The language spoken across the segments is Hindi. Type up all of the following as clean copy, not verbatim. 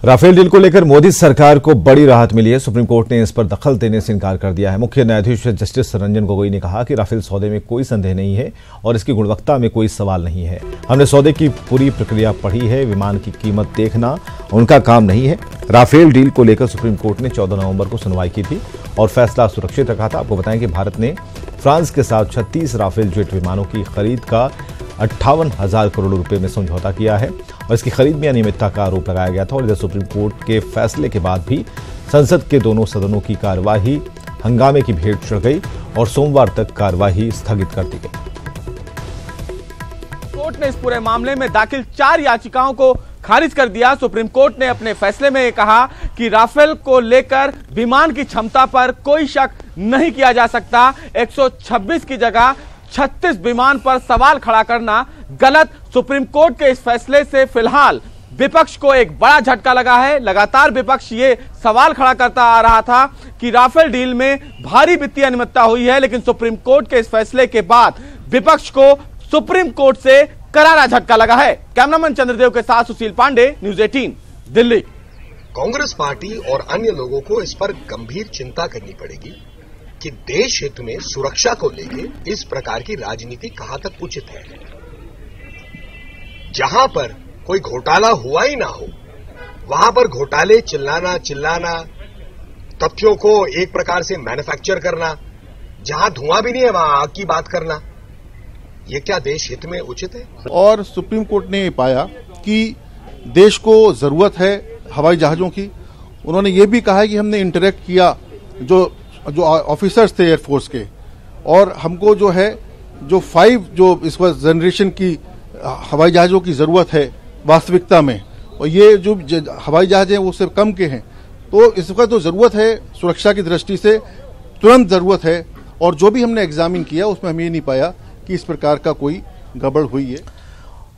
राफेल डील को लेकर मोदी सरकार को बड़ी राहत मिली है। सुप्रीम कोर्ट ने इस पर दखल देने से इनकार कर दिया है। मुख्य न्यायाधीश जस्टिस रंजन गोगोई ने कहा कि राफेल सौदे में कोई संदेह नहीं है और इसकी गुणवत्ता में कोई सवाल नहीं है। हमने सौदे की पूरी प्रक्रिया पढ़ी है, विमान की कीमत देखना उनका काम नहीं है। राफेल डील को लेकर सुप्रीम कोर्ट ने 14 नवंबर को सुनवाई की थी और फैसला सुरक्षित रखा था। आपको बताएं कि भारत ने फ्रांस के साथ 36 राफेल जेट विमानों की खरीद का 58,000 करोड़ रुपए में समझौता किया है और इसकी खरीद में अनियमितता का आरोप लगाया गया था। और इधर सुप्रीम कोर्ट के फैसले के बाद भी संसद के दोनों सदनों की कार्यवाही हंगामे की भेंट चढ़ गई और सोमवार तक कार्यवाही स्थगित कर दी गई। कोर्ट ने इस पूरे मामले में दाखिल 4 याचिकाओं को खारिज कर दिया। सुप्रीम कोर्ट ने अपने फैसले में कहा कि राफेल को लेकर विमान की क्षमता पर कोई शक नहीं किया जा सकता। 126 की जगह 36 विमान पर सवाल खड़ा करना गलत। सुप्रीम कोर्ट के इस फैसले से फिलहाल विपक्ष को एक बड़ा झटका लगा है। लगातार विपक्ष ये सवाल खड़ा करता आ रहा था कि राफेल डील में भारी वित्तीय अनियमितता हुई है, लेकिन सुप्रीम कोर्ट के इस फैसले के बाद विपक्ष को सुप्रीम कोर्ट से करारा झटका लगा है। कैमरामैन चंद्रदेव के साथ सुशील पांडे, न्यूज 18 दिल्ली। कांग्रेस पार्टी और अन्य लोगों को इस पर गंभीर चिंता करनी पड़ेगी कि देश हित में सुरक्षा को लेकर इस प्रकार की राजनीति कहां तक उचित है। जहां पर कोई घोटाला हुआ ही ना हो, वहां पर घोटाले चिल्लाना, तथ्यों को एक प्रकार से मैन्युफैक्चर करना, जहां धुआं भी नहीं है वहां आग की बात करना, ये क्या देश हित में उचित है? और सुप्रीम कोर्ट ने पाया कि देश को जरूरत है हवाई जहाजों की। उन्होंने ये भी कहा है कि हमने इंटरेक्ट किया जो ऑफिसर्स थे एयरफोर्स के, और हमको जो है जो 5 जो इस वक्त जनरेशन की हवाई जहाजों की जरूरत है वास्तविकता में, और ये जो हवाई जहाज हैं वो सिर्फ कम के हैं। तो इस वक्त जो जरूरत है सुरक्षा की दृष्टि से तुरंत जरूरत है, और जो भी हमने एग्जामिन किया उसमें हम ये नहीं पाया कि इस प्रकार का कोई गड़बड़ हुई है।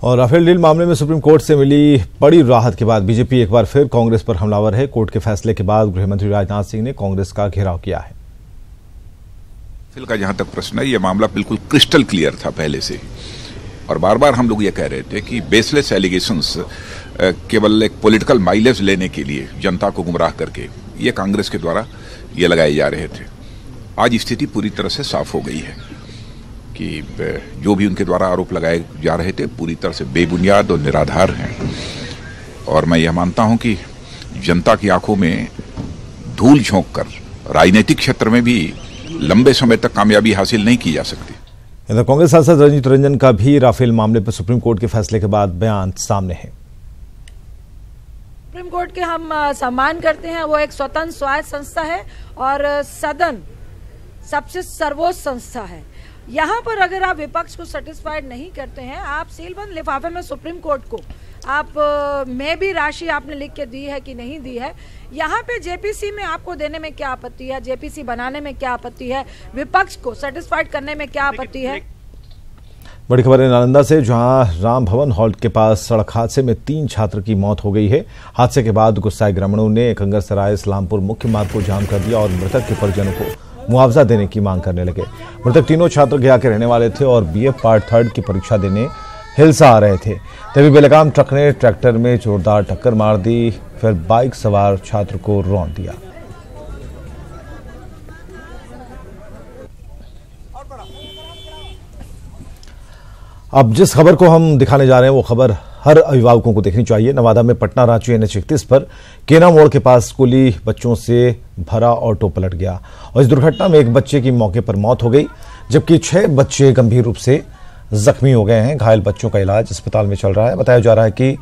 और राफेल डील मामले में सुप्रीम कोर्ट से मिली बड़ी राहत के बाद बीजेपी एक बार फिर कांग्रेस पर हमलावर है। कोर्ट के फैसले के बाद गृहमंत्री राजनाथ सिंह ने कांग्रेस का घेराव किया है। राफेल का जहां तक प्रश्न है, यह मामला बिल्कुल क्रिस्टल क्लियर था पहले से, और बार बार हम लोग ये कह रहे थे कि बेसलेस एलिगेशंस केवल एक पॉलिटिकल माइलेज लेने के लिए जनता को गुमराह करके ये कांग्रेस के द्वारा ये लगाए जा रहे थे। आज स्थिति पूरी तरह से साफ हो गई है कि जो भी उनके द्वारा आरोप लगाए जा रहे थे पूरी तरह से बेबुनियाद और निराधार हैं। और मैं यह मानता हूं कि जनता की आंखों में धूल झोंक कर राजनीतिक क्षेत्र में भी लंबे समय तक कामयाबी हासिल नहीं की जा सकती। इधर कांग्रेस सांसद रंजीत रंजन का भी राफेल मामले पर सुप्रीम कोर्ट के फैसले के बाद बयान सामने है। सुप्रीम कोर्ट के हम सम्मान करते हैं। वो एक स्वतंत्र स्वायत्त संस्था है और सदन सबसे सर्वोच्च संस्था है। यहाँ पर अगर आप विपक्ष को सेटिस्फाइड नहीं करते हैं, आप सीलबंद लिफाफे में सुप्रीम कोर्ट को आप में भी राशि आपने लिख के दी है कि नहीं दी है। यहाँ पे जेपीसी में आपको देने में क्या आपत्ति है, जेपीसी बनाने में क्या आपत्ति है, विपक्ष को सेटिस्फाइड करने में क्या आपत्ति है। बड़ी खबर है नालंदा से, जहां राम भवन हॉल के पास सड़क हादसे में 3 छात्र की मौत हो गई है। हादसे के बाद गुस्साए ग्रामीणों ने कंगरसराय इस्लामपुर मुख्य मार्ग को जाम कर दिया और मृतक के परिजनों को मुआवजा देने की मांग करने लगे। मृतक तीनों छात्र गया के रहने वाले थे और बीए पार्ट 3 की परीक्षा देने हिलसा आ रहे थे। तभी बेलगाम ट्रक ने ट्रैक्टर में जोरदार टक्कर मार दी, फिर बाइक सवार छात्र को रौंद दिया। अब जिस खबर को हम दिखाने जा रहे हैं वो खबर हर अभिभावकों को देखनी चाहिए। नवादा में पटना रांची NH31 पर केना मोड़ के पास स्कूली बच्चों से भरा ऑटो पलट गया और इस दुर्घटना में एक बच्चे की मौके पर मौत हो गई, जबकि 6 बच्चे गंभीर रूप से जख्मी हो गए हैं। घायल बच्चों का इलाज अस्पताल में चल रहा है। बताया जा रहा है कि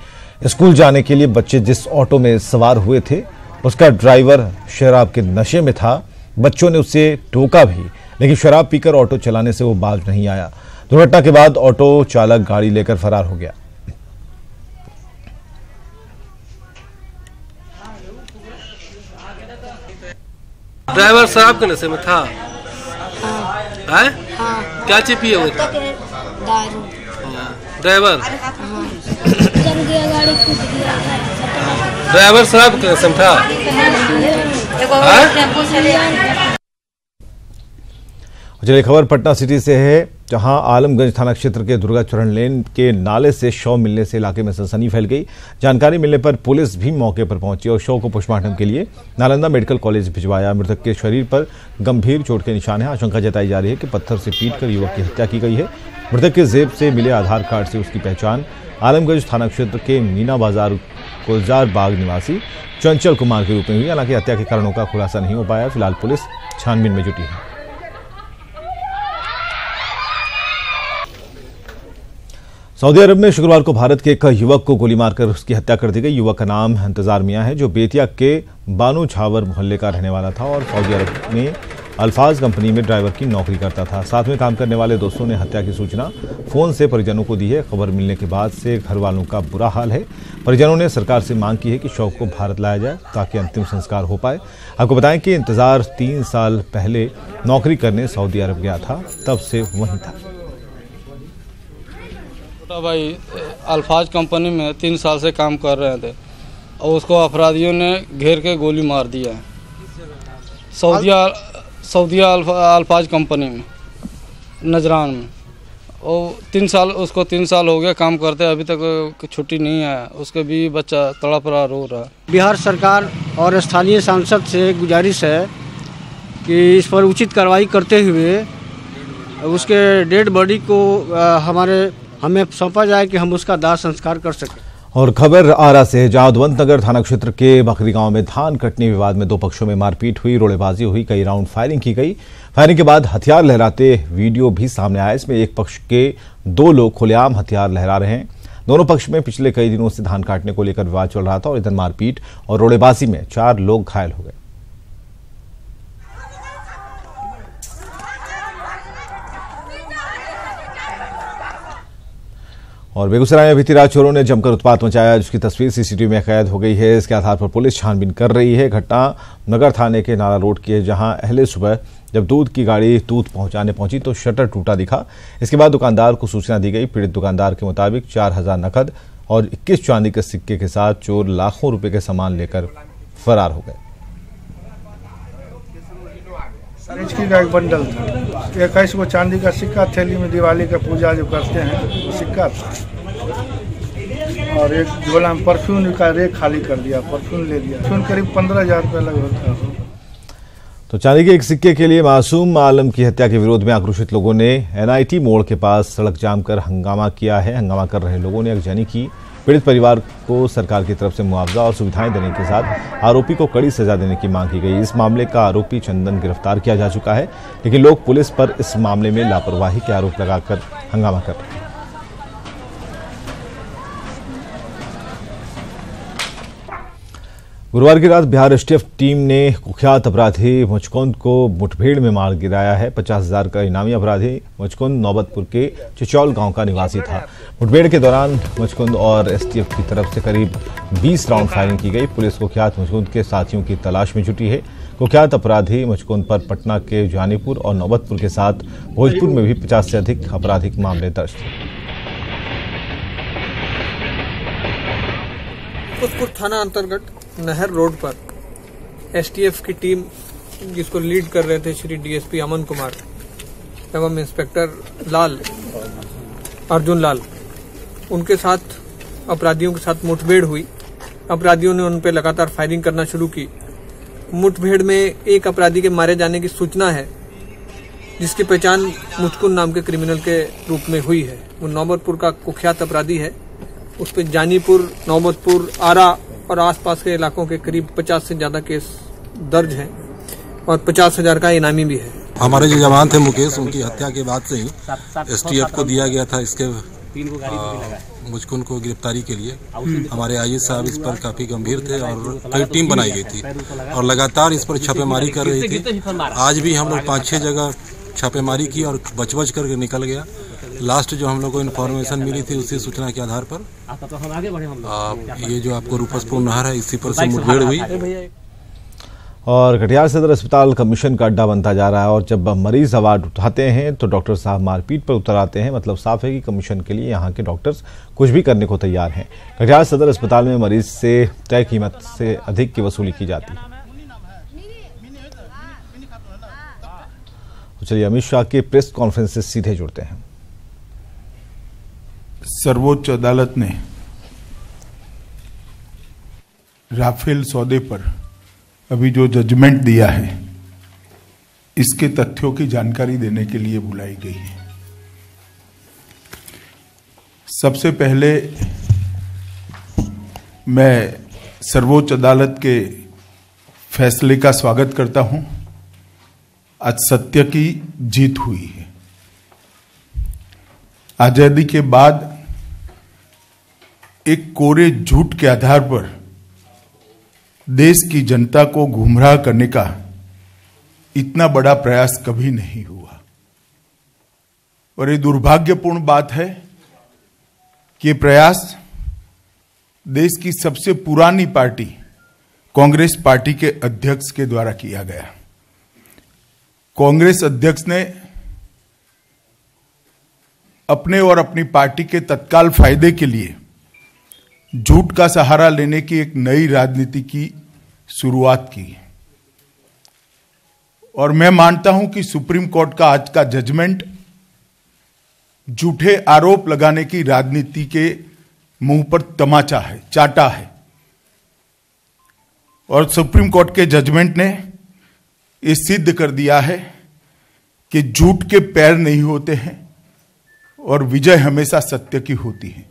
स्कूल जाने के लिए बच्चे जिस ऑटो में सवार हुए थे उसका ड्राइवर शराब के नशे में था। बच्चों ने उससे टोका भी, लेकिन शराब पीकर ऑटो चलाने से वो बाज नहीं आया। दुर्घटना के बाद ऑटो चालक गाड़ी लेकर फरार हो गया। ड्राइवर शराब के नशे में था। हाँ। क्या चीज पिए हुए थे? दारू। ड्राइवर ड्राइवर शराब के नशे में था। चलिए खबर पटना सिटी से है, जहां आलमगंज थाना क्षेत्र के दुर्गाचरण लेन के नाले से शव मिलने से इलाके में सनसनी फैल गई। जानकारी मिलने पर पुलिस भी मौके पर पहुंची और शव को पोस्टमार्टम के लिए नालंदा मेडिकल कॉलेज भिजवाया। मृतक के शरीर पर गंभीर चोट के निशान है। आशंका जताई जा रही है कि पत्थर से पीटकर युवक की हत्या की गई है। मृतक के जेब से मिले आधार कार्ड से उसकी पहचान आलमगंज थाना क्षेत्र के मीना बाजार गुलजार बाग निवासी चंचल कुमार के रूप में हुई। हालांकि हत्या के कारणों का खुलासा नहीं हो पाया। फिलहाल पुलिस छानबीन में जुटी है। सऊदी अरब में शुक्रवार को भारत के एक युवक को गोली मारकर उसकी हत्या कर दी गई। युवक का नाम इंतजार मियां है, जो बेतिया के बानू छावर मोहल्ले का रहने वाला था और सऊदी अरब में अल्फाज कंपनी में ड्राइवर की नौकरी करता था। साथ में काम करने वाले दोस्तों ने हत्या की सूचना फोन से परिजनों को दी है। खबर मिलने के बाद से घर वालों का बुरा हाल है। परिजनों ने सरकार से मांग की है कि शव को भारत लाया जाए ताकि अंतिम संस्कार हो पाए। आपको बताएं कि इंतजार 3 साल पहले नौकरी करने सऊदी अरब गया था, तब से वहीं था। भाई अल्फाज कंपनी में 3 साल से काम कर रहे थे और उसको अपराधियों ने घेर के गोली मार दिया है सऊदिया अल्फाज कंपनी में नजरान में। और 3 साल हो गया काम करते, अभी तक छुट्टी नहीं है। उसके भी बच्चा तड़प रहा, रो रहा। बिहार सरकार और स्थानीय सांसद से गुजारिश है कि इस पर उचित कार्रवाई करते हुए उसके डेड बॉडी को हमें सौंपा जाए कि हम उसका दाह संस्कार कर सकें। और खबर आरा से, जहां उद्वंत नगर थाना क्षेत्र के बकरी गांव में धान कटने विवाद में 2 पक्षों में मारपीट हुई, रोड़ेबाजी हुई, कई राउंड फायरिंग की गई। फायरिंग के बाद हथियार लहराते वीडियो भी सामने आया। इसमें एक पक्ष के 2 लोग खुलेआम हथियार लहरा रहे हैं। दोनों पक्ष में पिछले कई दिनों से धान काटने को लेकर विवाद चल रहा था और इधर मारपीट और रोड़ेबाजी में 4 लोग घायल हो गए। और बेगूसराय में बीती रात चोरों ने जमकर उत्पात मचाया, जिसकी तस्वीर सीसीटीवी में कैद हो गई है। इसके आधार पर पुलिस छानबीन कर रही है। घटना नगर थाने के नाला रोड की है, जहां अहले सुबह जब दूध की गाड़ी दूध पहुंचाने पहुंची तो शटर टूटा दिखा। इसके बाद दुकानदार को सूचना दी गई। पीड़ित दुकानदार के मुताबिक 4000 नकद और 21 चांदी के सिक्के के साथ चोर लाखों रुपए के सामान लेकर फरार हो गए। का एक बंडल था, 21 को चांदी का सिक्का, थैली में दिवाली का पूजा जो करते हैं सिक्का था, और एक झोला में परफ्यूम का रेक खाली कर दिया, परफ्यूम ले लिया। परफ्यूम करीब 15,000 रुपये लगभग था। तो चांदी के एक सिक्के के लिए मासूम आलम की हत्या के विरोध में आक्रोशित लोगों ने NIT मोड़ के पास सड़क जाम कर हंगामा किया है। हंगामा कर रहे लोगों ने अगजनी की। पीड़ित परिवार को सरकार की तरफ से मुआवजा और सुविधाएं देने के साथ आरोपी को कड़ी सजा देने की मांग की गई। इस मामले का आरोपी चंदन गिरफ्तार किया जा चुका है, लेकिन लोग पुलिस पर इस मामले में लापरवाही के आरोप लगाकर हंगामा कर रहे हैं। गुरुवार की रात बिहार STF टीम ने कुख्यात अपराधी मुचकुंद को मुठभेड़ में मार गिराया है। 50,000 का इनामी अपराधी मुचकुंद नौबतपुर के चिचौल गांव का निवासी था। मुठभेड़ के दौरान मुचकुंद और STF की तरफ से करीब 20 राउंड फायरिंग की गई। पुलिस कुख्यात मुचकुंद के साथियों की तलाश में जुटी है। कुख्यात अपराधी मुचकुंद पर पटना के जानीपुर और नौबतपुर के साथ भोजपुर में भी 50 से अधिक आपराधिक मामले दर्ज थे। नौबतपुर थाना अंतर्गत नहर रोड पर STF की टीम, जिसको लीड कर रहे थे श्री DSP अमन कुमार एवं इंस्पेक्टर अर्जुन लाल, उनके साथ अपराधियों के साथ मुठभेड़ हुई। अपराधियों ने उन पर लगातार फायरिंग करना शुरू की। मुठभेड़ में एक अपराधी के मारे जाने की सूचना है, जिसकी पहचान मुचकुंद नाम के क्रिमिनल के रूप में हुई है। वो नौबतपुर का कुख्यात अपराधी है। उस पर जानीपुर, नौबतपुर, आरा और आसपास के इलाकों के करीब 50 से ज्यादा केस दर्ज हैं और 50,000 का इनामी भी है। हमारे जो जवान थे मुकेश, उनकी हत्या के बाद से ही STF को दिया गया था इसके मुचकुंद को गिरफ्तारी के लिए। हमारे IAS साहब इस पर काफी गंभीर थे और कई टीम बनाई गई थी और लगातार इस पर छापेमारी कर रही थी। आज भी हम लोग 5-6 जगह छापेमारी की और बच कर निकल गया। लास्ट जो हम लोग को इन्फॉर्मेशन मिली थी उसी सूचना के आधार पर ये जो आपको रूपसपुर नहर है, इसी पर से मुठभेड़ हुई। और कटिहार सदर अस्पताल कमीशन का अड्डा बनता जा रहा है और जब मरीज अवार्ड उठाते हैं तो डॉक्टर साहब मारपीट पर उतर आते हैं। मतलब साफ है कि कमीशन के लिए यहाँ के डॉक्टर्स कुछ भी करने को तैयार हैं। कटिहार सदर अस्पताल में मरीज से तय कीमत से अधिक की वसूली की जाती है। तो चलिए अमित शाह के प्रेस कॉन्फ्रेंस से सीधे जुड़ते हैं। सर्वोच्च अदालत ने राफेल सौदे पर अभी जो जजमेंट दिया है, इसके तथ्यों की जानकारी देने के लिए बुलाई गई है। सबसे पहले मैं सर्वोच्च अदालत के फैसले का स्वागत करता हूं। आज सत्य की जीत हुई है। आजादी के बाद एक कोरे झूठ के आधार पर देश की जनता को गुमराह करने का इतना बड़ा प्रयास कभी नहीं हुआ और ये दुर्भाग्यपूर्ण बात है कि ये प्रयास देश की सबसे पुरानी पार्टी कांग्रेस पार्टी के अध्यक्ष के द्वारा किया गया। कांग्रेस अध्यक्ष ने अपने और अपनी पार्टी के तत्काल फायदे के लिए झूठ का सहारा लेने की एक नई राजनीति की शुरुआत की और मैं मानता हूं कि सुप्रीम कोर्ट का आज का जजमेंट झूठे आरोप लगाने की राजनीति के मुंह पर तमाचा है, चाटा है। और सुप्रीम कोर्ट के जजमेंट ने ये सिद्ध कर दिया है कि झूठ के पैर नहीं होते हैं और विजय हमेशा सत्य की होती है।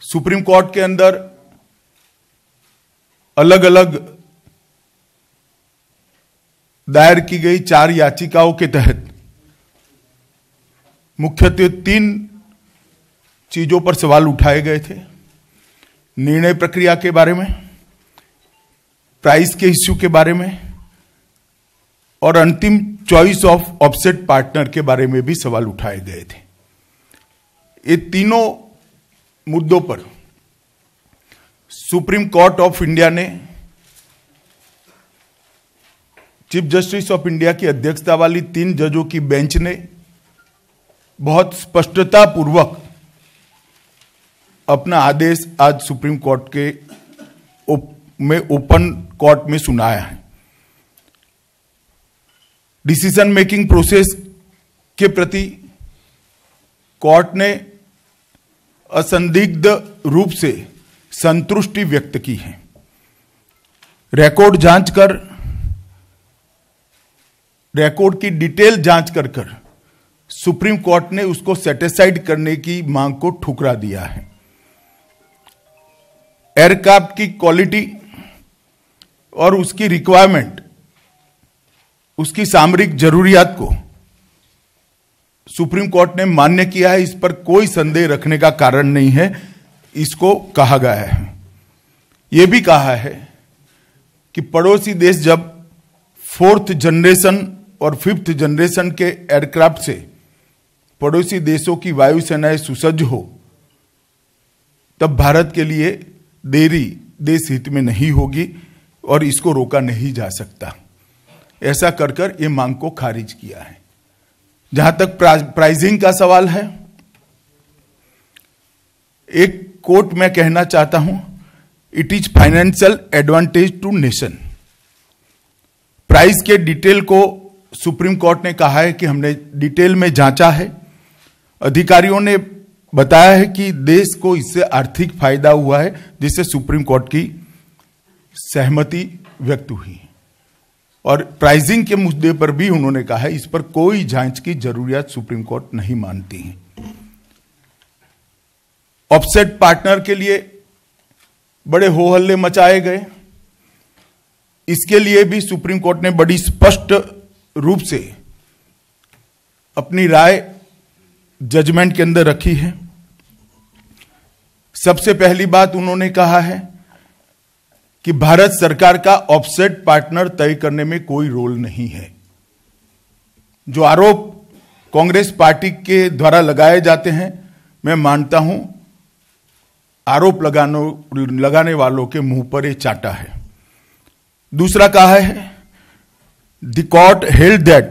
सुप्रीम कोर्ट के अंदर अलग अलग दायर की गई 4 याचिकाओं के तहत मुख्यतः 3 चीजों पर सवाल उठाए गए थे। निर्णय प्रक्रिया के बारे में, प्राइस के इश्यू के बारे में और अंतिम चॉइस ऑफ ऑफसेट पार्टनर के बारे में भी सवाल उठाए गए थे। ये तीनों मुद्दों पर सुप्रीम कोर्ट ऑफ इंडिया ने चीफ जस्टिस ऑफ इंडिया की अध्यक्षता वाली 3 जजों की बेंच ने बहुत स्पष्टता पूर्वक अपना आदेश आज सुप्रीम कोर्ट के ओपन कोर्ट में सुनाया है। डिसीजन मेकिंग प्रोसेस के प्रति कोर्ट ने असंदिग्ध रूप से संतुष्टि व्यक्त की है। रिकॉर्ड जांच कर, रिकॉर्ड की डिटेल जांच कर सुप्रीम कोर्ट ने उसको सेटिस्फाइड करने की मांग को ठुकरा दिया है। एयरक्राफ्ट की क्वालिटी और उसकी रिक्वायरमेंट, उसकी सामरिक जरूरियात को सुप्रीम कोर्ट ने मान्य किया है। इस पर कोई संदेह रखने का कारण नहीं है, इसको कहा गया है। यह भी कहा है कि पड़ोसी देश जब 4th जनरेशन और 5th जनरेशन के एयरक्राफ्ट से पड़ोसी देशों की वायुसेनाएं सुसज्ज हो, तब भारत के लिए देरी देश हित में नहीं होगी और इसको रोका नहीं जा सकता। ऐसा कर ये मांग को खारिज किया है। जहां तक प्राइसिंग का सवाल है, एक कोट मैं कहना चाहता हूं, it is financial advantage to nation. Price के डिटेल को सुप्रीम कोर्ट ने कहा है कि हमने डिटेल में जांचा है। अधिकारियों ने बताया है कि देश को इससे आर्थिक फायदा हुआ है, जिससे सुप्रीम कोर्ट की सहमति व्यक्त हुई। और प्राइसिंग के मुद्दे पर भी उन्होंने कहा है इस पर कोई जांच की जरूरत सुप्रीम कोर्ट नहीं मानती है। ऑफसेट पार्टनर के लिए बड़े हो हल्ले मचाए गए। इसके लिए भी सुप्रीम कोर्ट ने बड़ी स्पष्ट रूप से अपनी राय जजमेंट के अंदर रखी है। सबसे पहली बात उन्होंने कहा है कि भारत सरकार का ऑफसेट पार्टनर तय करने में कोई रोल नहीं है। जो आरोप कांग्रेस पार्टी के द्वारा लगाए जाते हैं, मैं मानता हूं आरोप लगाने वालों के मुंह पर यह चाटा है। दूसरा कहा है, the court held that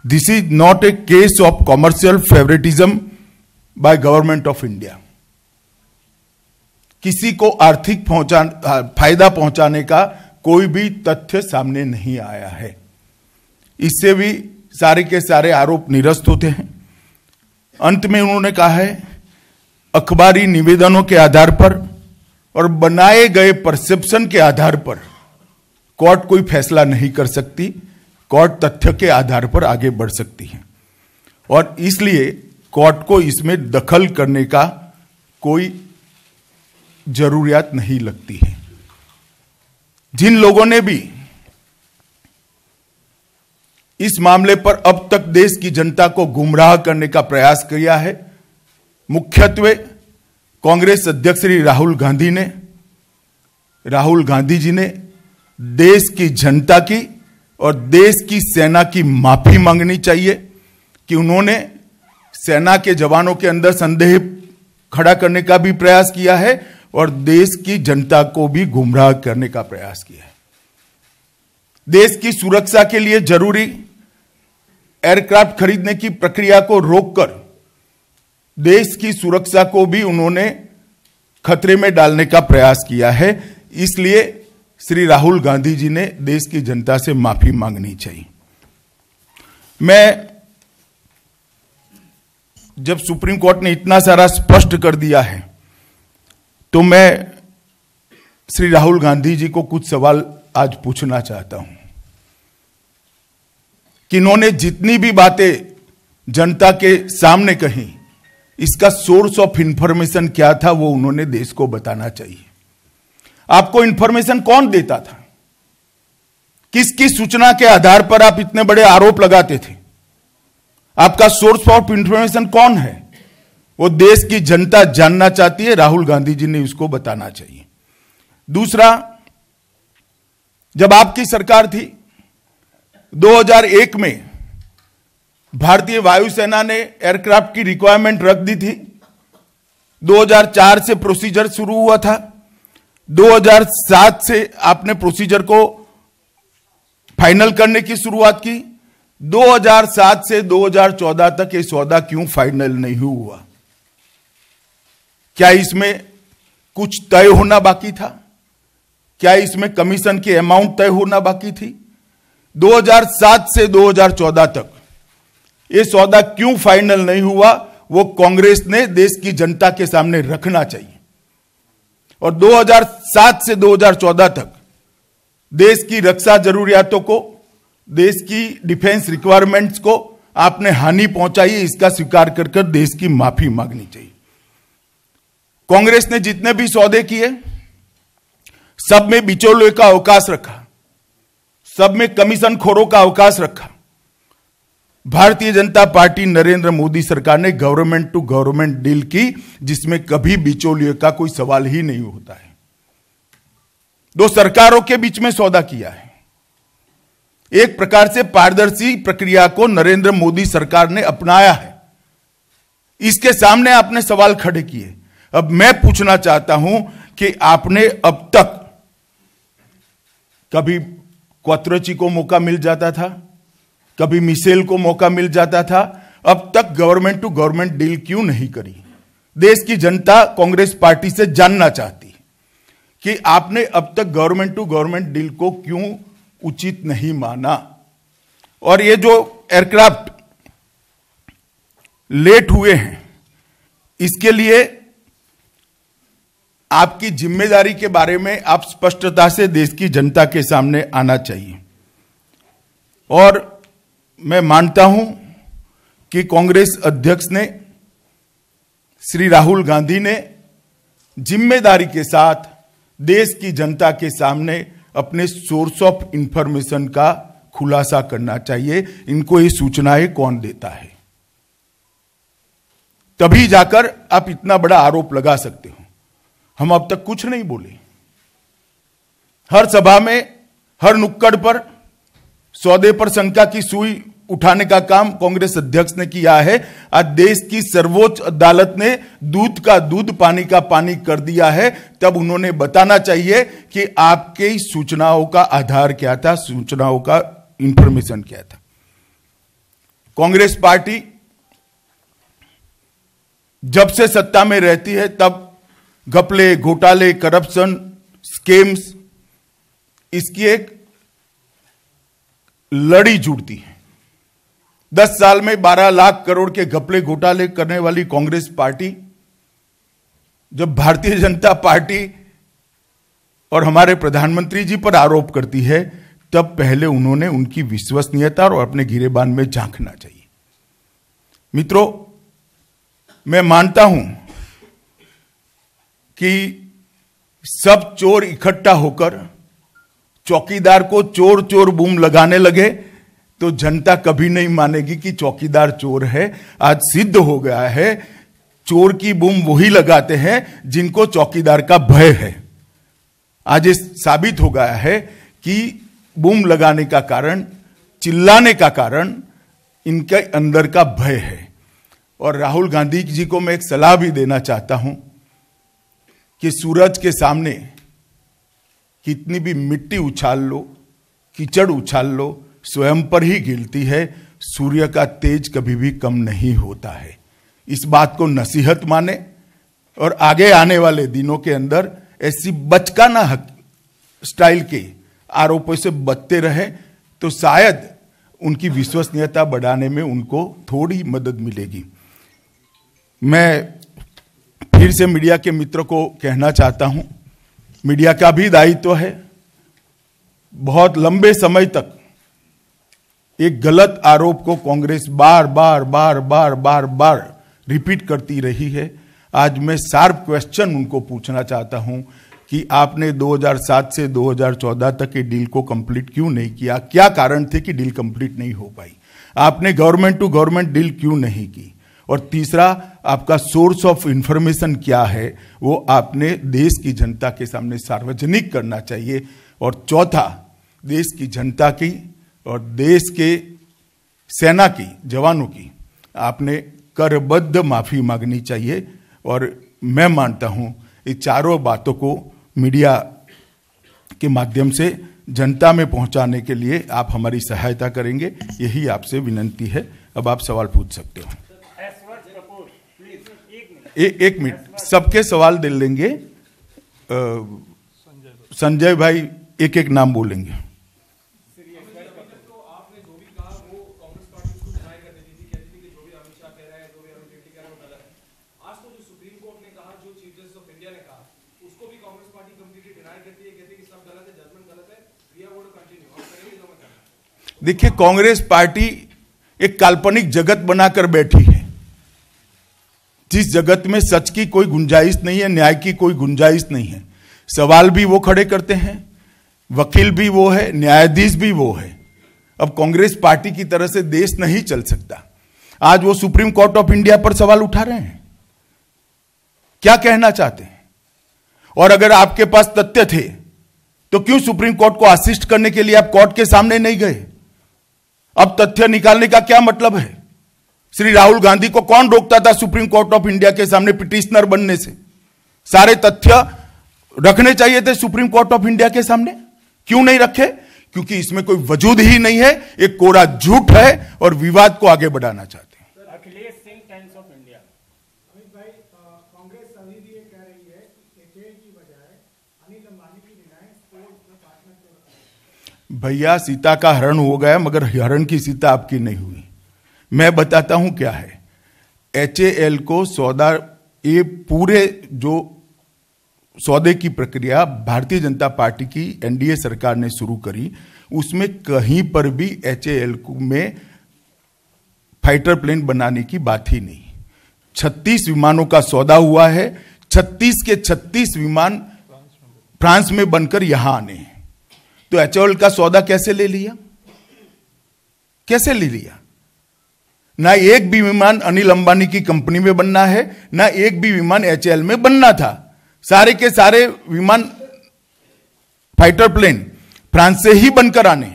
this is not a case of commercial favouritism by government of India. किसी को आर्थिक फायदा पहुंचाने का कोई भी तथ्य सामने नहीं आया है। इससे भी सारे के सारे आरोप निरस्त होते हैं। अंत में उन्होंने कहा है, अखबारी निवेदनों के आधार पर और बनाए गए परसेप्शन के आधार पर कोर्ट कोई फैसला नहीं कर सकती, कोर्ट तथ्य के आधार पर आगे बढ़ सकती है और इसलिए कोर्ट को इसमें दखल करने का कोई जरूरियत नहीं लगती है। जिन लोगों ने भी इस मामले पर अब तक देश की जनता को गुमराह करने का प्रयास किया है, मुख्यत्वे कांग्रेस अध्यक्ष श्री राहुल गांधी जी ने देश की जनता की और देश की सेना की माफी मांगनी चाहिए कि उन्होंने सेना के जवानों के अंदर संदेह खड़ा करने का भी प्रयास किया है और देश की जनता को भी गुमराह करने का प्रयास किया है। देश की सुरक्षा के लिए जरूरी एयरक्राफ्ट खरीदने की प्रक्रिया को रोककर देश की सुरक्षा को भी उन्होंने खतरे में डालने का प्रयास किया है। इसलिए श्री राहुल गांधी जी ने देश की जनता से माफी मांगनी चाहिए। मैं जब सुप्रीम कोर्ट ने इतना सारा स्पष्ट कर दिया है तो मैं श्री राहुल गांधी जी को कुछ सवाल आज पूछना चाहता हूं कि इन्होंने जितनी भी बातें जनता के सामने कही, इसका सोर्स ऑफ इंफॉर्मेशन क्या था वो उन्होंने देश को बताना चाहिए। आपको इंफॉर्मेशन कौन देता था? किसकी सूचना के आधार पर आप इतने बड़े आरोप लगाते थे? आपका सोर्स ऑफ इंफॉर्मेशन कौन है? वो देश की जनता जानना चाहती है, राहुल गांधी जी ने उसको बताना चाहिए। दूसरा, जब आपकी सरकार थी 2001 में भारतीय वायुसेना ने एयरक्राफ्ट की रिक्वायरमेंट रख दी थी। 2004 से प्रोसीजर शुरू हुआ था। 2007 से आपने प्रोसीजर को फाइनल करने की शुरुआत की। 2007 से 2014 तक ये सौदा क्यों फाइनल नहीं हुआ? क्या इसमें कुछ तय होना बाकी था? क्या इसमें कमीशन की अमाउंट तय होना बाकी थी? 2007 से 2014 तक ये सौदा क्यों फाइनल नहीं हुआ, वो कांग्रेस ने देश की जनता के सामने रखना चाहिए। और 2007 से 2014 तक देश की रक्षा जरूरियातों को, देश की डिफेंस रिक्वायरमेंट्स को आपने हानि पहुंचाई, इसका स्वीकार कर देश की माफी मांगनी चाहिए। कांग्रेस ने जितने भी सौदे किए सब में बिचौलियों का अवकाश रखा, सब में कमीशन खोरों का अवकाश रखा। भारतीय जनता पार्टी नरेंद्र मोदी सरकार ने गवर्नमेंट टू गवर्नमेंट डील की जिसमें कभी बिचौलियों का कोई सवाल ही नहीं होता है। दो सरकारों के बीच में सौदा किया है। एक प्रकार से पारदर्शी प्रक्रिया को नरेंद्र मोदी सरकार ने अपनाया है। इसके सामने आपने सवाल खड़े किए। अब मैं पूछना चाहता हूं कि आपने अब तक कभी क्वात्रोची को मौका मिल जाता था, कभी मिशेल को मौका मिल जाता था, अब तक गवर्नमेंट टू गवर्नमेंट डील क्यों नहीं करी? देश की जनता कांग्रेस पार्टी से जानना चाहती है कि आपने अब तक गवर्नमेंट टू गवर्नमेंट डील को क्यों उचित नहीं माना। और ये जो एयरक्राफ्ट लेट हुए हैं, इसके लिए आपकी जिम्मेदारी के बारे में आप स्पष्टता से देश की जनता के सामने आना चाहिए। और मैं मानता हूं कि कांग्रेस अध्यक्ष ने, श्री राहुल गांधी ने जिम्मेदारी के साथ देश की जनता के सामने अपने सोर्स ऑफ इंफॉर्मेशन का खुलासा करना चाहिए। इनको ये सूचनाएं कौन देता है, तभी जाकर आप इतना बड़ा आरोप लगा सकते हो। हम अब तक कुछ नहीं बोले। हर सभा में, हर नुक्कड़ पर सौदे पर शंका की सुई उठाने का काम कांग्रेस अध्यक्ष ने किया है। आज देश की सर्वोच्च अदालत ने दूध का दूध, पानी का पानी कर दिया है। तब उन्होंने बताना चाहिए कि आपके सूचनाओं का आधार क्या था, सूचनाओं का इंफॉर्मेशन क्या था। कांग्रेस पार्टी जब से सत्ता में रहती है तब घपले, घोटाले, करप्शन, स्कीम्स, इसकी एक लड़ी जुड़ती है। 10 साल में 12 लाख करोड़ के घपले घोटाले करने वाली कांग्रेस पार्टी जब भारतीय जनता पार्टी और हमारे प्रधानमंत्री जी पर आरोप करती है, तब पहले उन्होंने उनकी विश्वसनीयता और अपने गिरेबान में झांकना चाहिए। मित्रों, मैं मानता हूं कि सब चोर इकट्ठा होकर चौकीदार को चोर चोर बूम लगाने लगे तो जनता कभी नहीं मानेगी कि चौकीदार चोर है। आज सिद्ध हो गया है, चोर की बूम वही लगाते हैं जिनको चौकीदार का भय है। आज ये साबित हो गया है कि बूम लगाने का कारण, चिल्लाने का कारण इनके अंदर का भय है। और राहुल गांधी जी को मैं एक सलाह भी देना चाहता हूं कि सूरज के सामने कितनी भी मिट्टी उछाल लो, कीचड़ उछाल लो, स्वयं पर ही गिरती है। सूर्य का तेज कभी भी कम नहीं होता है। इस बात को नसीहत माने और आगे आने वाले दिनों के अंदर ऐसी बचकाना स्टाइल के आरोपों से बचते रहे तो शायद उनकी विश्वसनीयता बढ़ाने में उनको थोड़ी मदद मिलेगी। मैं फिर से मीडिया के मित्रों को कहना चाहता हूं, मीडिया का भी दायित्व है। बहुत लंबे समय तक एक गलत आरोप को कांग्रेस बार बार बार बार बार बार रिपीट करती रही है। आज मैं शार्प क्वेश्चन उनको पूछना चाहता हूं कि आपने 2007 से 2014 तक के डील को कंप्लीट क्यों नहीं किया? क्या कारण थे कि डील कंप्लीट नहीं हो पाई? आपने गवर्नमेंट टू गवर्नमेंट डील क्यों नहीं की? और तीसरा, आपका सोर्स ऑफ इंफॉर्मेशन क्या है, वो आपने देश की जनता के सामने सार्वजनिक करना चाहिए। और चौथा, देश की जनता की और देश के सेना की जवानों की आपने करबद्ध माफी मांगनी चाहिए। और मैं मानता हूं ये चारों बातों को मीडिया के माध्यम से जनता में पहुंचाने के लिए आप हमारी सहायता करेंगे, यही आपसे विनंती है। अब आप सवाल पूछ सकते हो। एक मिनट, सबके सवाल दे लेंगे। संजय भाई एक एक नाम बोलेंगे। देखिए, कांग्रेस पार्टी एक काल्पनिक जगत बनाकर बैठी है, जिस जगत में सच की कोई गुंजाइश नहीं है, न्याय की कोई गुंजाइश नहीं है। सवाल भी वो खड़े करते हैं, वकील भी वो है, न्यायाधीश भी वो है। अब कांग्रेस पार्टी की तरह से देश नहीं चल सकता। आज वो सुप्रीम कोर्ट ऑफ इंडिया पर सवाल उठा रहे हैं। क्या कहना चाहते हैं? और अगर आपके पास तथ्य थे तो क्यों सुप्रीम कोर्ट को असिस्ट करने के लिए आप कोर्ट के सामने नहीं गए? अब तथ्य निकालने का क्या मतलब है? श्री राहुल गांधी को कौन रोकता था सुप्रीम कोर्ट ऑफ इंडिया के सामने पिटिशनर बनने से? सारे तथ्य रखने चाहिए थे सुप्रीम कोर्ट ऑफ इंडिया के सामने, क्यों नहीं रखे? क्योंकि इसमें कोई वजूद ही नहीं है, एक कोरा झूठ है और विवाद को आगे बढ़ाना चाहते हैं। Akhilesh Singh, times of India. Amit भाई, कांग्रेस अभी भी ये कह रही है कि एचएएल की बजाय अनिल अंबानी की रिलायंस पोर्ट में पार्टनर। भैया, सीता का हरण हो गया, मगर हरण की सीता आपकी नहीं हुई। मैं बताता हूं क्या है। एचएएल को सौदा, ये पूरे जो सौदे की प्रक्रिया भारतीय जनता पार्टी की एनडीए सरकार ने शुरू करी, उसमें कहीं पर भी एचएएल में फाइटर प्लेन बनाने की बात ही नहीं। 36 विमानों का सौदा हुआ है, 36 के 36 विमान फ्रांस में बनकर यहां आने हैं। तो एचएएल का सौदा कैसे ले लिया? कैसे ले लिया? ना एक भी विमान अनिल अंबानी की कंपनी में बनना है, ना एक भी विमान एचएएल में बनना था। सारे के सारे विमान फाइटर प्लेन फ्रांस से ही बनकर आने।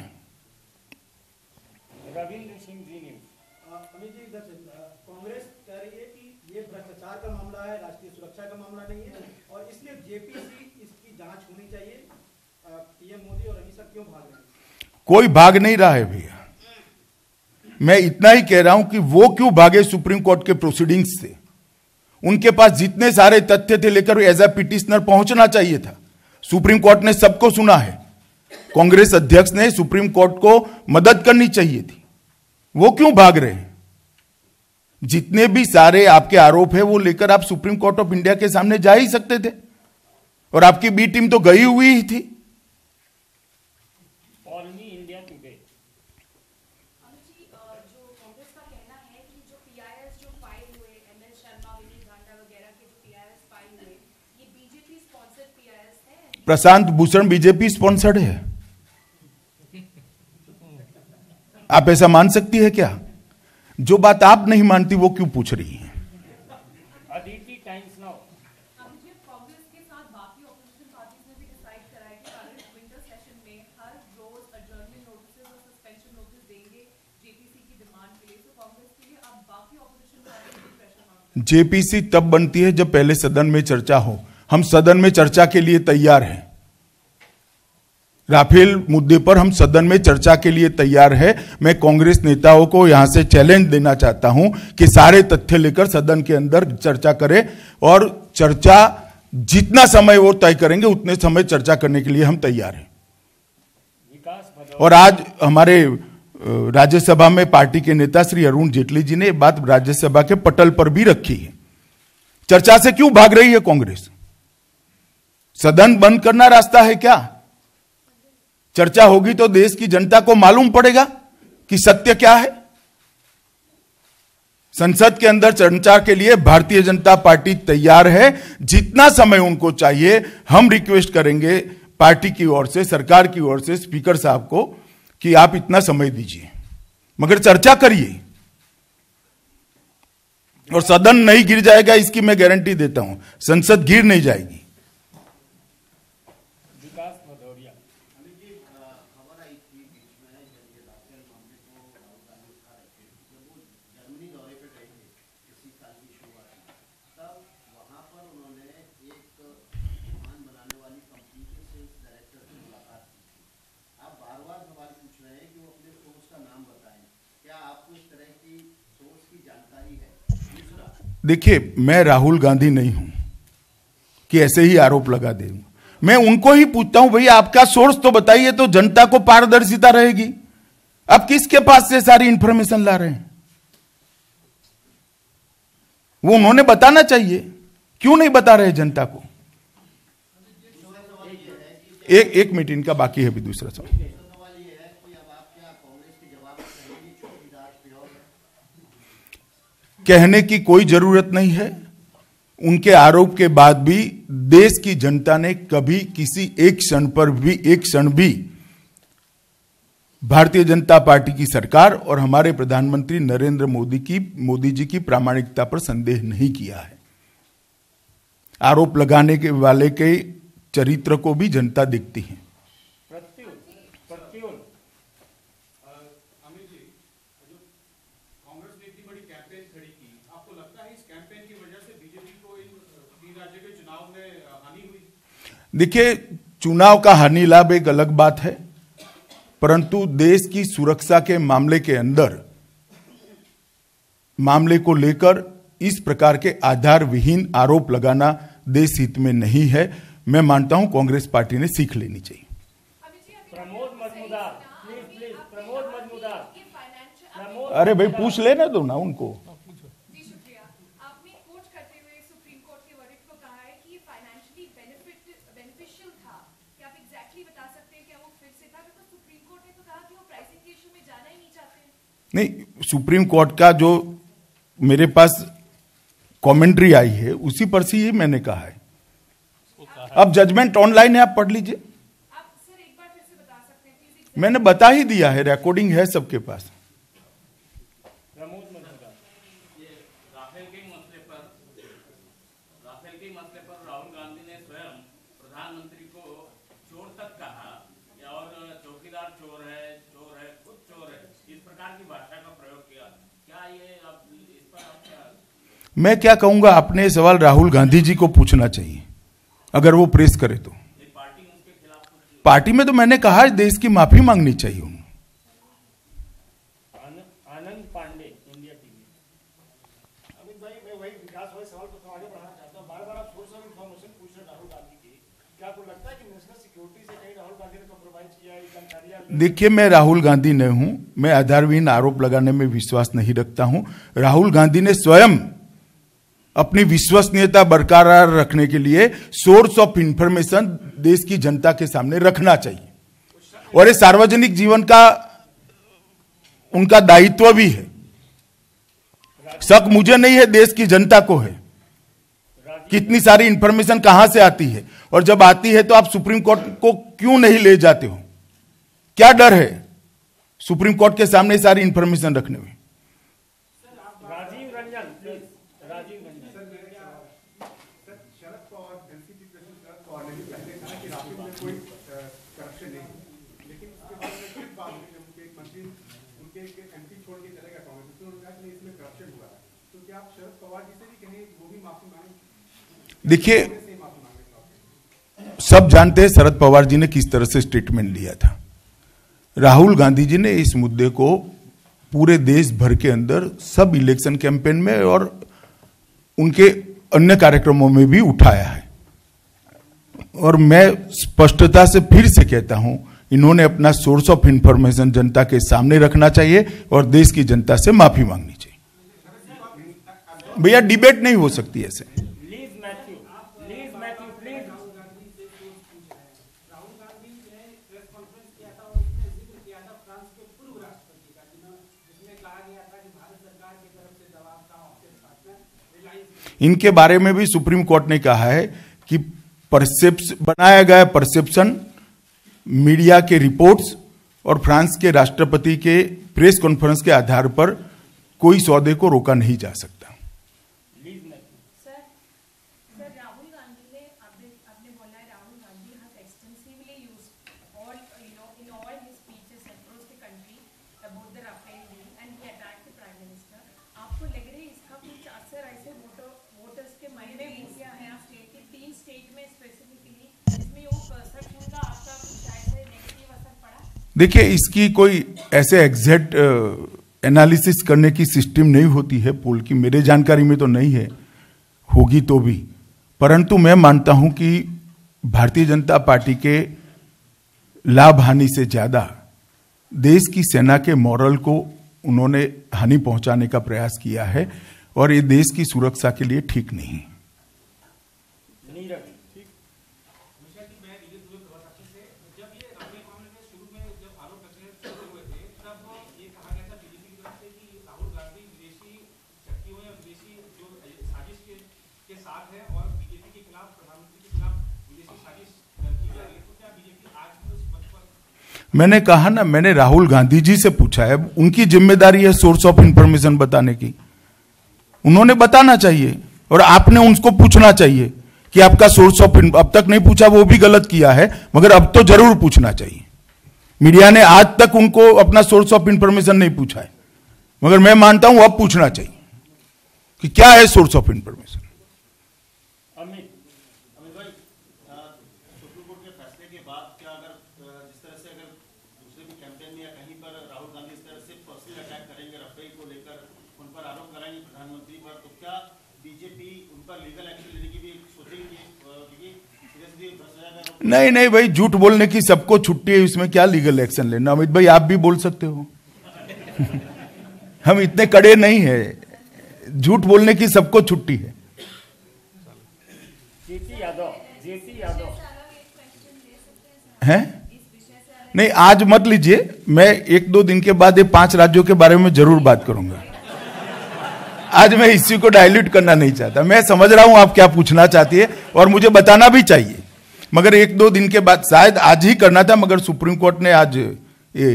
रविंद्र सिंह, जी न्यूज। अमित जी, कांग्रेस कह रही है कि ये भ्रष्टाचार का मामला है, राष्ट्रीय सुरक्षा का मामला नहीं है, और इसलिए जेपीसी इसकी जांच होनी चाहिए। पीएम मोदी और अमित शाह क्यों भाग रहे हैं? कोई भाग नहीं रहा है भैया। मैं इतना ही कह रहा हूं कि वो क्यों भागे सुप्रीम कोर्ट के प्रोसीडिंग्स से? उनके पास जितने सारे तथ्य थे लेकर एज ए पिटिशनर पहुंचना चाहिए था। सुप्रीम कोर्ट ने सबको सुना है। कांग्रेस अध्यक्ष ने सुप्रीम कोर्ट को मदद करनी चाहिए थी, वो क्यों भाग रहे हैं? जितने भी सारे आपके आरोप है वो लेकर आप सुप्रीम कोर्ट ऑफ इंडिया के सामने जा ही सकते थे, और आपकी बी टीम तो गई हुई ही थी। प्रशांत भूषण बीजेपी स्पॉन्सर्ड है, आप ऐसा मान सकती है क्या? जो बात आप नहीं मानती वो क्यों पूछ रही है? जेपीसी तब बनती है जब पहले सदन में चर्चा हो। हम सदन में चर्चा के लिए तैयार हैं। राफेल मुद्दे पर हम सदन में चर्चा के लिए तैयार है। मैं कांग्रेस नेताओं को यहां से चैलेंज देना चाहता हूं कि सारे तथ्य लेकर सदन के अंदर चर्चा करें, और चर्चा जितना समय वो तय करेंगे उतने समय चर्चा करने के लिए हम तैयार हैं। और आज हमारे राज्यसभा में पार्टी के नेता श्री अरुण जेटली जी ने ये बात राज्यसभा के पटल पर भी रखी है। चर्चा से क्यों भाग रही है कांग्रेस? सदन बंद करना रास्ता है क्या? चर्चा होगी तो देश की जनता को मालूम पड़ेगा कि सत्य क्या है। संसद के अंदर चर्चा के लिए भारतीय जनता पार्टी तैयार है। जितना समय उनको चाहिए हम रिक्वेस्ट करेंगे पार्टी की ओर से, सरकार की ओर से, स्पीकर साहब को कि आप इतना समय दीजिए, मगर चर्चा करिए। और सदन नहीं गिर जाएगा इसकी मैं गारंटी देता हूं। संसद गिर नहीं जाएगी। देखिए, मैं राहुल गांधी नहीं हूं कि ऐसे ही आरोप लगा दूंगा। मैं उनको ही पूछता हूं, भैया आपका सोर्स तो बताइए, तो जनता को पारदर्शिता रहेगी। आप किसके पास से सारी इंफॉर्मेशन ला रहे हैं? वो उन्होंने बताना चाहिए, क्यों नहीं बता रहे जनता को? एक मिनट इनका बाकी है, अभी दूसरा सवाल। कहने की कोई जरूरत नहीं है। उनके आरोप के बाद भी देश की जनता ने कभी किसी एक क्षण भी भारतीय जनता पार्टी की सरकार और हमारे प्रधानमंत्री नरेंद्र मोदी जी की प्रामाणिकता पर संदेह नहीं किया है। आरोप लगाने के वाले के चरित्र को भी जनता देखती है। देखिए, चुनाव का हानि लाभ एक अलग बात है, परंतु देश की सुरक्षा के मामले के अंदर मामले को लेकर इस प्रकार के आधार विहीन आरोप लगाना देश हित में नहीं है। मैं मानता हूं कांग्रेस पार्टी ने सीख लेनी चाहिए। अरे भाई पूछ लेना दो ना उनको। नहीं, सुप्रीम कोर्ट का जो मेरे पास कमेंट्री आई है उसी पर से ही मैंने कहा है। अब जजमेंट ऑनलाइन है, आप पढ़ लीजिए। मैंने बता ही दिया है, रिकॉर्डिंग है सबके पास। राफेल के मसले पर राहुल गांधी ने स्वयं प्रधानमंत्री को चोर तक कहा, और चौकीदार चोर है, खुद चोर है, इस प्रकार की भाषा का प्रयोग किया। क्या ये अब इस पर आप क्या? मैं क्या कहूंगा, अपने सवाल राहुल गांधी जी को पूछना चाहिए, अगर वो प्रेस करे तो। पार्टी में तो मैंने कहा देश की माफी मांगनी चाहिए उन्हें। आनंद पांडे, इंडिया टीवी। अमित भाई, मैं वही विकास वाले सवाल को आगे बढ़ाना चाहता हूँ। बार बार आप सोर्स ऑफ इंफॉर्मेशन पूछ रहे राहुल गांधी की, क्या आपको लगता है कि नेशनल सिक्योरिटी से कहीं राहुल गांधी ने कॉम्प्रोमाइज किया है? देखिए, मैं राहुल गांधी नहीं हूं, मैं आधारहीन आरोप लगाने में विश्वास नहीं रखता हूं। राहुल गांधी ने स्वयं अपनी विश्वसनीयता बरकरार रखने के लिए सोर्स ऑफ इंफॉर्मेशन देश की जनता के सामने रखना चाहिए, और ये सार्वजनिक जीवन का उनका दायित्व भी है। शक मुझे नहीं है, देश की जनता को है। कितनी सारी इंफॉर्मेशन कहां से आती है, और जब आती है तो आप सुप्रीम कोर्ट को क्यों नहीं ले जाते हो? क्या डर है सुप्रीम कोर्ट के सामने सारी इंफॉर्मेशन रखने में? राजीव रंजन, राजीव रंजन शरद पवार एनसीपी प्रेसिडेंट शरद पवार ने भी पहले कहा कि राफेल में कोई करप्शन नहीं, लेकिन उसके बाद में फिर बाद में जब उनके एक मंत्री उनके एक एमपी छोड़ के चले गए कांग्रेस, तो उन्होंने कहा कि इसमें करप्शन हुआ है। तो क्या आप शरद पवार जी से भी कहें वो भी माफी मांगे? देखिए, सब जानते हैं शरद पवार जी ने किस तरह से स्टेटमेंट दिया था। राहुल गांधी जी ने इस मुद्दे को पूरे देश भर के अंदर सब इलेक्शन कैंपेन में और उनके अन्य कार्यक्रमों में भी उठाया है, और मैं स्पष्टता से फिर से कहता हूं, इन्होंने अपना सोर्स ऑफ इंफॉर्मेशन जनता के सामने रखना चाहिए और देश की जनता से माफी मांगनी चाहिए। भैया, डिबेट नहीं हो सकती ऐसे। इनके बारे में भी सुप्रीम कोर्ट ने कहा है कि बनाया गया परसेप्शन, मीडिया के रिपोर्ट्स और फ्रांस के राष्ट्रपति के प्रेस कॉन्फ्रेंस के आधार पर कोई सौदे को रोका नहीं जा सकता। देखिए, इसकी कोई ऐसे एग्जैक्ट एनालिसिस करने की सिस्टम नहीं होती है पोल की, मेरे जानकारी में तो नहीं है, होगी तो भी। परंतु मैं मानता हूं कि भारतीय जनता पार्टी के लाभ हानि से ज्यादा देश की सेना के मॉरल को उन्होंने हानि पहुंचाने का प्रयास किया है, और ये देश की सुरक्षा के लिए ठीक नहीं। मैंने कहा ना, मैंने राहुल गांधी जी से पूछा है, उनकी जिम्मेदारी है सोर्स ऑफ इंफॉर्मेशन बताने की, उन्होंने बताना चाहिए, और आपने उनको पूछना चाहिए कि आपका सोर्स ऑफ, अब तक नहीं पूछा वो भी गलत किया है, मगर अब तो जरूर पूछना चाहिए। मीडिया ने आज तक उनको अपना सोर्स ऑफ इंफॉर्मेशन नहीं पूछा है, मगर मैं मानता हूं अब पूछना चाहिए कि क्या है सोर्स ऑफ इंफॉर्मेशन। नहीं नहीं भाई, झूठ बोलने की सबको छुट्टी है, इसमें क्या लीगल एक्शन लेना। अमित भाई, आप भी बोल सकते हो। हम इतने कड़े नहीं है, झूठ बोलने की सबको छुट्टी है। हैं? नहीं, आज मत लीजिए, मैं 1-2 दिन के बाद ये 5 राज्यों के बारे में जरूर बात करूंगा। आज मैं इसी को डाइल्यूट करना नहीं चाहता। मैं समझ रहा हूं आप क्या पूछना चाहती है, और मुझे बताना भी चाहिए, मगर 1-2 दिन के बाद, शायद आज ही करना था, मगर सुप्रीम कोर्ट ने आज ये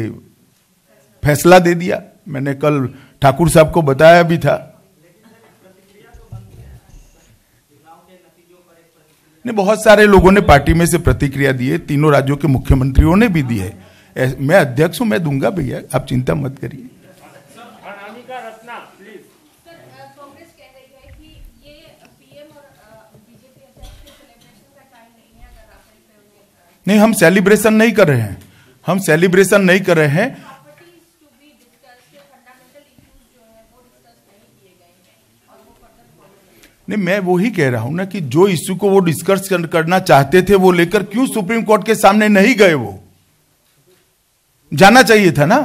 फैसला दे दिया। मैंने कल ठाकुर साहब को बताया भी था। नहीं, बहुत सारे लोगों ने पार्टी में से प्रतिक्रिया दी है, तीनों राज्यों के मुख्यमंत्रियों ने भी दी है। मैं अध्यक्ष हूं, मैं दूंगा भैया, आप चिंता मत करिए। नहीं, हम सेलिब्रेशन नहीं कर रहे हैं, हम सेलिब्रेशन नहीं कर रहे हैं। नहीं, मैं वही कह रहा हूं ना कि जो इश्यू को वो डिस्कस करना चाहते थे वो लेकर क्यों सुप्रीम कोर्ट के सामने नहीं गए? वो जाना चाहिए था ना।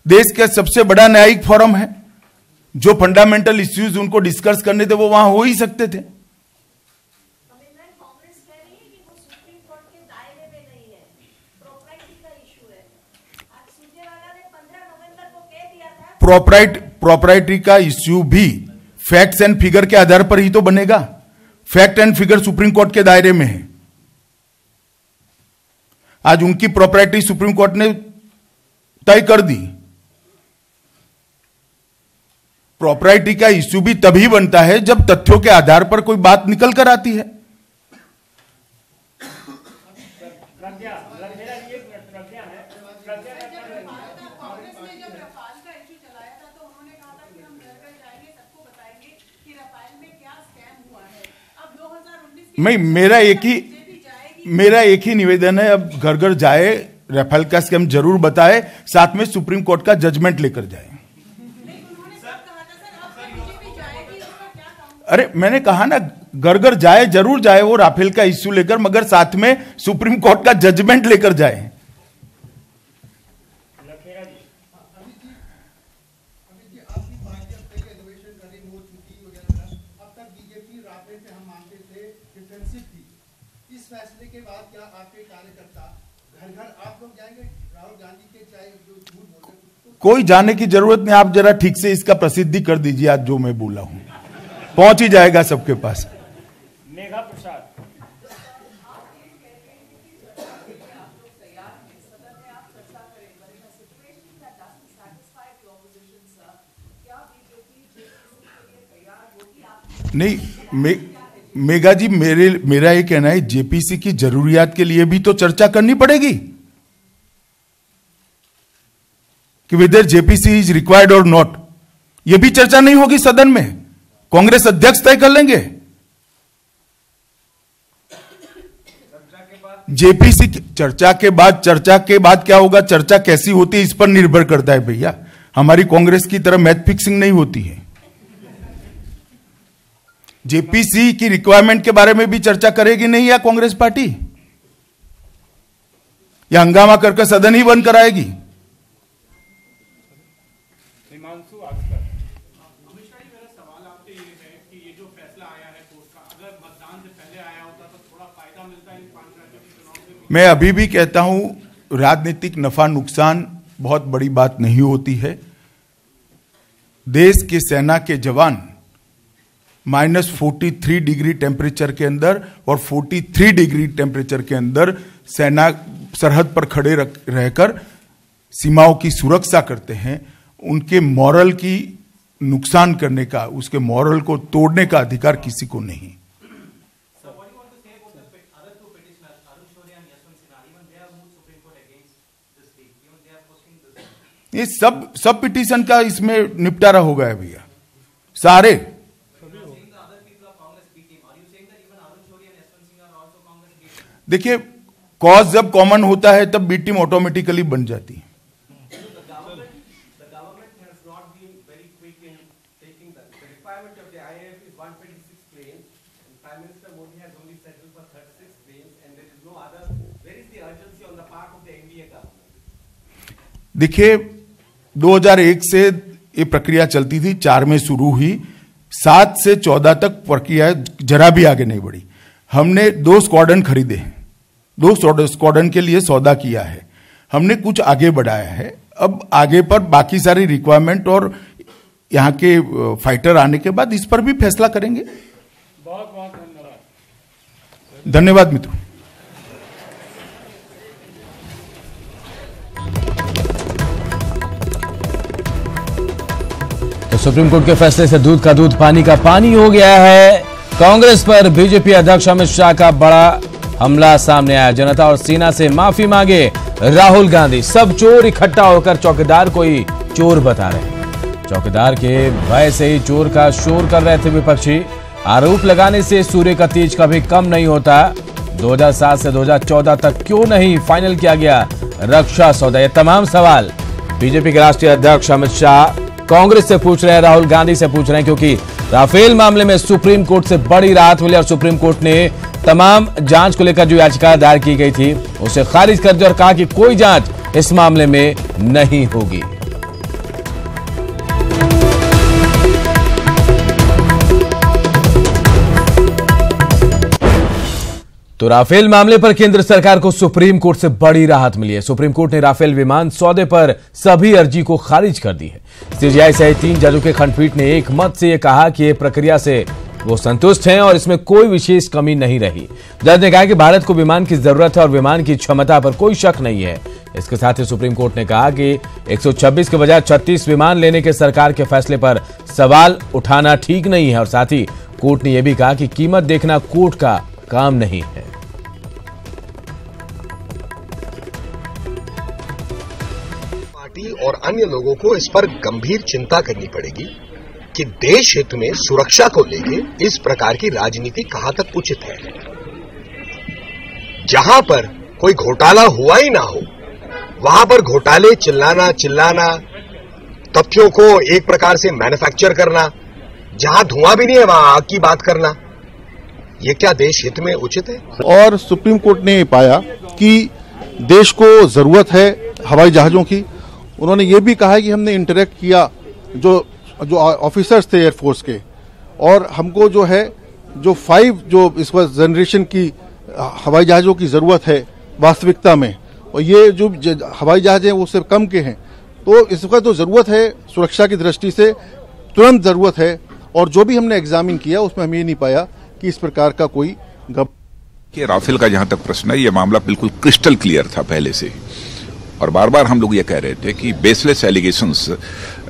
देश का सबसे बड़ा न्यायिक फोरम है, जो फंडामेंटल इश्यूज उनको डिस्कस करने थे वो वहां हो ही सकते थे। प्रॉपर्टी का इश्यू भी फैक्ट्स एंड फिगर के आधार पर ही तो बनेगा। Fact and figure supreme court के दायरे में है। आज उनकी प्रॉपर्टी सुप्रीम कोर्ट ने तय कर दी। प्रॉपर्टी का इश्यू भी तभी बनता है जब तथ्यों के आधार पर कोई बात निकल कर आती है। मेरा एक ही निवेदन है, अब घर घर जाए, राफेल का स्कैम जरूर बताए, साथ में सुप्रीम कोर्ट का जजमेंट लेकर जाए। अरे मैंने कहा ना, घर घर जाए, जरूर जाए वो राफेल का इश्यू लेकर, मगर साथ में सुप्रीम कोर्ट का जजमेंट लेकर जाए। कोई जाने की जरूरत नहीं, आप जरा ठीक से इसका प्रसिद्धि कर दीजिए। आज जो मैं बोला हूं पहुंच ही जाएगा सबके पास। मेघा प्रसाद, नहीं मेघा जी, मेरा ये कहना है जेपीसी की जरूरियात के लिए भी तो चर्चा करनी पड़ेगी कि वेदर जेपीसी इज रिक्वायर्ड और नॉट। ये भी चर्चा नहीं होगी सदन में, कांग्रेस अध्यक्ष तय कर लेंगे। जेपीसी चर्चा के बाद क्या होगा, चर्चा कैसी होती है इस पर निर्भर करता है भैया। हमारी कांग्रेस की तरह मैच फिक्सिंग नहीं होती है। जेपीसी की रिक्वायरमेंट के बारे में भी चर्चा करेगी नहीं या कांग्रेस पार्टी, या हंगामा करके सदन ही बंद कराएगी। मैं अभी भी कहता हूं, राजनीतिक नफा नुकसान बहुत बड़ी बात नहीं होती है। देश के सेना के जवान -43 डिग्री टेम्परेचर के अंदर और 43 डिग्री टेम्परेचर के अंदर सेना सरहद पर खड़े रहकर सीमाओं की सुरक्षा करते हैं। उनके मॉरल की नुकसान करने का, उसके मॉरल को तोड़ने का अधिकार किसी को नहीं। ये सब पिटीशन का इसमें निपटारा हो गया भैया, सारे। देखिए, कॉज जब कॉमन होता है तब बी टीम ऑटोमेटिकली बन जाती है। देखिए, 2001 से ये प्रक्रिया चलती थी, 4 में शुरू हुई, 7 से 14 तक प्रक्रिया जरा भी आगे नहीं बढ़ी। हमने 2 स्क्वाड्रन खरीदे, 2 स्क्वाड्रन के लिए सौदा किया है, हमने कुछ आगे बढ़ाया है। अब आगे पर बाकी सारी रिक्वायरमेंट और यहाँ के फाइटर आने के बाद इस पर भी फैसला करेंगे। बहुत बहुत धन्यवाद। धन्यवाद मित्रों। तो सुप्रीम कोर्ट के फैसले से दूध का दूध, पानी का पानी हो गया है। कांग्रेस पर बीजेपी अध्यक्ष अमित शाह का बड़ा हमला सामने आया। जनता और सेना से माफी मांगे राहुल गांधी। सब चोर इकट्ठा होकर चौकीदार को ही चोर बता रहे हैं। चौकीदार के भय से ही चोर का शोर कर रहे थे विपक्षी। आरोप लगाने से सूर्य का तेज कभी कम नहीं होता। 2007 से 2014 तक क्यों नहीं फाइनल किया गया रक्षा सौदा? ये तमाम सवाल बीजेपी के राष्ट्रीय अध्यक्ष अमित शाह कांग्रेस से पूछ रहे हैं, राहुल गांधी से पूछ रहे हैं, क्योंकि राफेल मामले में सुप्रीम कोर्ट से बड़ी राहत मिली और सुप्रीम कोर्ट ने तमाम जांच को लेकर जो याचिका दायर की गई थी उसे खारिज कर दिया और कहा कि कोई जांच इस मामले में नहीं होगी। तो राफेल मामले पर केंद्र सरकार को सुप्रीम कोर्ट से बड़ी राहत मिली है। सुप्रीम कोर्ट ने राफेल विमान सौदे पर सभी अर्जी को खारिज कर दी है। सीजेआई सहित 3 जजों के खंडपीठ ने एक मत से यह कहा कि यह प्रक्रिया से वो संतुष्ट हैं और इसमें कोई विशेष कमी नहीं रही। जज ने कहा कि भारत को विमान की जरूरत है और विमान की क्षमता पर कोई शक नहीं है। इसके साथ ही सुप्रीम कोर्ट ने कहा कि 126 के बजाय 36 विमान लेने के सरकार के फैसले पर सवाल उठाना ठीक नहीं है और साथ ही कोर्ट ने यह भी कहा कि कीमत देखना कोर्ट का काम नहीं है। पार्टी और अन्य लोगों को इस पर गंभीर चिंता करनी पड़ेगी कि देश हित में सुरक्षा को लेकर इस प्रकार की राजनीति कहां तक उचित है। जहां पर कोई घोटाला हुआ ही ना हो वहां पर घोटाले चिल्लाना, तथ्यों को एक प्रकार से मैन्युफैक्चर करना, जहां धुआं भी नहीं है वहां आग की बात करना, ये क्या देश हित में उचित है? और सुप्रीम कोर्ट ने पाया कि देश को जरूरत है हवाई जहाजों की। उन्होंने ये भी कहा है कि हमने इंटरेक्ट किया जो ऑफिसर्स थे एयरफोर्स के, और हमको जो है जो 5 जो इस वक्त जनरेशन की हवाई जहाजों की जरूरत है वास्तविकता में, और ये जो हवाई जहाज हैं वो उससे कम के हैं। तो इस वक्त जो जरूरत है सुरक्षा की दृष्टि से तुरंत जरूरत है, और जो भी हमने एग्जामिन किया उसमें हम ये नहीं पाया कि इस प्रकार का कोई कि राफेल का जहां तक प्रश्न है, यह मामला बिल्कुल क्रिस्टल क्लियर था पहले से, और बार बार हम लोग ये कह रहे थे कि बेसलेस एलिगेशंस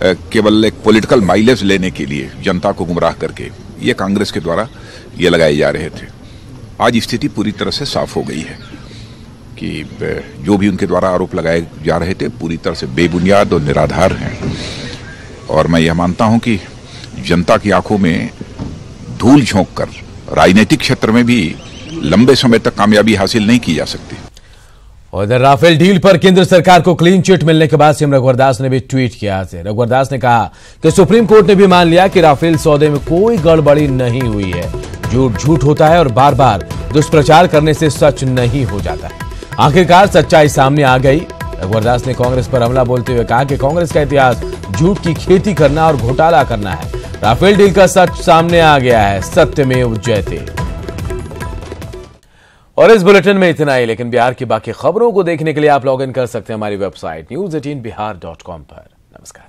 केवल एक पॉलिटिकल माइलेज लेने के लिए जनता को गुमराह करके ये कांग्रेस के द्वारा ये लगाए जा रहे थे। आज स्थिति पूरी तरह से साफ हो गई है कि जो भी उनके द्वारा आरोप लगाए जा रहे थे पूरी तरह से बेबुनियाद और निराधार हैं, और मैं यह मानता हूं कि जनता की आंखों में धूल झोंक कर राजनीतिक क्षेत्र में भी लंबे समय तक कामयाबी हासिल नहीं की जा सकती। और इधर राफेल डील पर केंद्र सरकार को क्लीन चिट मिलने के बाद सीएम रघुवर दास ने भी ट्वीट किया। रघुवर दास ने कहा कि सुप्रीम कोर्ट ने भी मान लिया कि राफेल सौदे में कोई गड़बड़ी नहीं हुई है। झूठ होता है और बार बार दुष्प्रचार करने से सच नहीं हो जाता है। आखिरकार सच्चाई सामने आ गई। रघुवर दास ने कांग्रेस पर हमला बोलते हुए कहा कि कांग्रेस का इतिहास झूठ की खेती करना और घोटाला करना है। राफेल डील का सच सामने आ गया है, सत्यमेव जयते। और इस बुलेटिन में इतना ही, लेकिन बिहार की बाकी खबरों को देखने के लिए आप लॉग इन कर सकते हैं हमारी वेबसाइट news18bihar.com पर। नमस्कार।